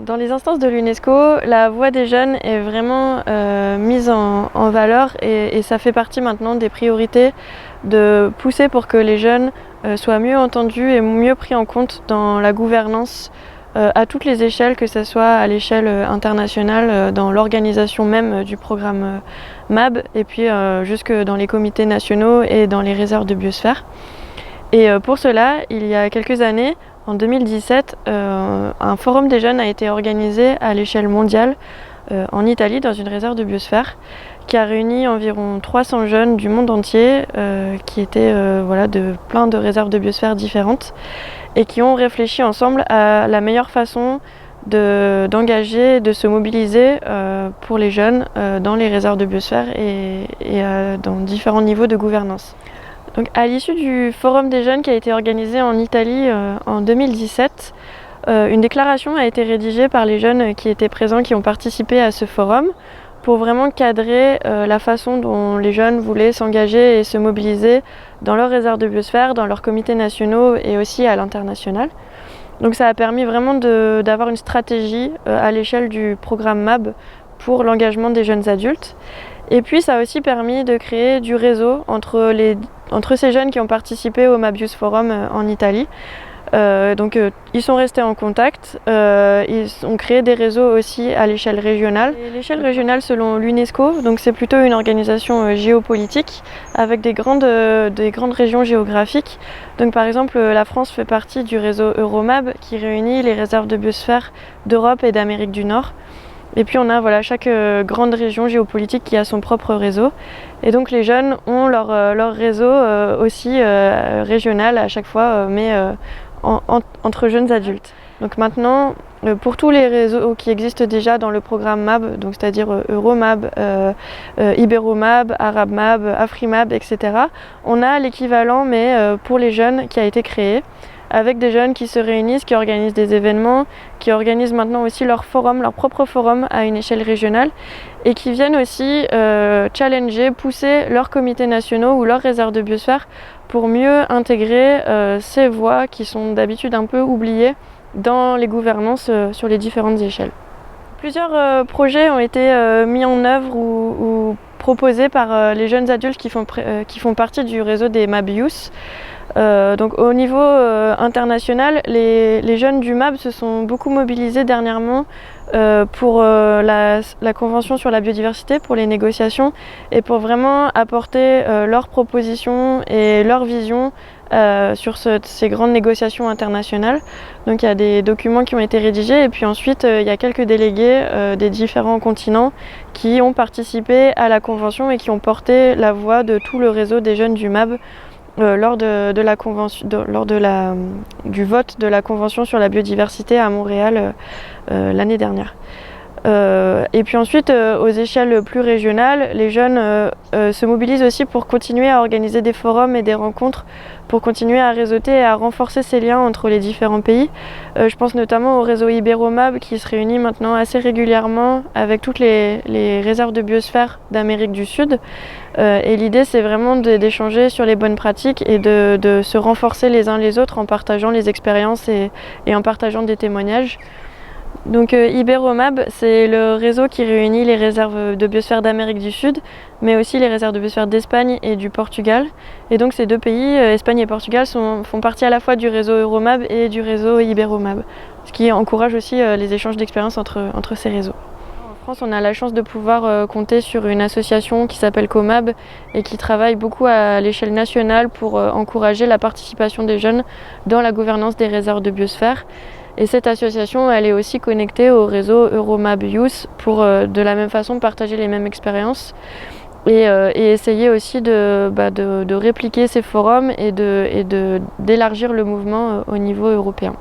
Dans les instances de l'UNESCO, la voix des jeunes est vraiment mise en valeur et ça fait partie maintenant des priorités de pousser pour que les jeunes soient mieux entendus et mieux pris en compte dans la gouvernance à toutes les échelles, que ce soit à l'échelle internationale, dans l'organisation même du programme MAB, et puis jusque dans les comités nationaux et dans les réserves de biosphère. Et pour cela, il y a quelques années, en 2017, un forum des jeunes a été organisé à l'échelle mondiale en Italie, dans une réserve de biosphère, qui a réuni environ 300 jeunes du monde entier, qui étaient de plein de réserves de biosphère différentes, et qui ont réfléchi ensemble à la meilleure façon d'engager, de se mobiliser pour les jeunes dans les réserves de biosphère et dans différents niveaux de gouvernance. Donc, à l'issue du Forum des jeunes qui a été organisé en Italie en 2017, une déclaration a été rédigée par les jeunes qui étaient présents, qui ont participé à ce forum, pour vraiment cadrer la façon dont les jeunes voulaient s'engager et se mobiliser dans leurs réserves de biosphère, dans leurs comités nationaux et aussi à l'international. Donc ça a permis vraiment d'avoir une stratégie à l'échelle du programme MAB pour l'engagement des jeunes adultes. Et puis ça a aussi permis de créer du réseau entre ces jeunes qui ont participé au MAB Youth Forum en Italie. Ils sont restés en contact, ils ont créé des réseaux aussi à l'échelle régionale. L'échelle régionale, selon l'UNESCO, donc c'est plutôt une organisation géopolitique avec des grandes régions géographiques. Donc par exemple, la France fait partie du réseau Euromab qui réunit les réserves de biosphère d'Europe et d'Amérique du Nord. Et puis on a chaque grande région géopolitique qui a son propre réseau. Et donc les jeunes ont leur réseau aussi régional à chaque fois, mais entre jeunes adultes. Donc maintenant, pour tous les réseaux qui existent déjà dans le programme MAB, donc c'est-à-dire Euromab, Ibéromab, ArabMab, AfriMab, etc., on a l'équivalent, mais pour les jeunes, qui a été créé, avec des jeunes qui se réunissent, qui organisent des événements, qui organisent maintenant aussi leur propre forum à une échelle régionale, et qui viennent aussi challenger, pousser leurs comités nationaux ou leurs réserves de biosphère pour mieux intégrer ces voix qui sont d'habitude un peu oubliées dans les gouvernances sur les différentes échelles. Plusieurs projets ont été mis en œuvre ou proposés par les jeunes adultes qui font partie du réseau des MAB Youth. Donc au niveau international, les jeunes du MAB se sont beaucoup mobilisés dernièrement pour la Convention sur la biodiversité, pour les négociations, et pour vraiment apporter leurs propositions et leur vision sur ces grandes négociations internationales. Donc il y a des documents qui ont été rédigés, et puis ensuite il y a quelques délégués des différents continents qui ont participé à la Convention et qui ont porté la voix de tout le réseau des jeunes du MAB lors du vote de la Convention sur la biodiversité à Montréal l'année dernière. Et puis ensuite, aux échelles plus régionales, les jeunes se mobilisent aussi pour continuer à organiser des forums et des rencontres, pour continuer à réseauter et à renforcer ces liens entre les différents pays. Je pense notamment au réseau Ibéromab qui se réunit maintenant assez régulièrement avec toutes les réserves de biosphère d'Amérique du Sud. Et l'idée, c'est vraiment d'échanger sur les bonnes pratiques et de se renforcer les uns les autres en partageant les expériences et en partageant des témoignages. Donc Ibéromab, c'est le réseau qui réunit les réserves de biosphère d'Amérique du Sud, mais aussi les réserves de biosphère d'Espagne et du Portugal. Et donc ces deux pays, Espagne et Portugal, font partie à la fois du réseau Euromab et du réseau Ibéromab, ce qui encourage aussi les échanges d'expériences entre ces réseaux. En France, on a la chance de pouvoir compter sur une association qui s'appelle COMAB et qui travaille beaucoup à l'échelle nationale pour encourager la participation des jeunes dans la gouvernance des réserves de biosphère. Et cette association, elle est aussi connectée au réseau Euromab Youth pour de la même façon partager les mêmes expériences et essayer aussi de répliquer ces forums et d'élargir le mouvement au niveau européen.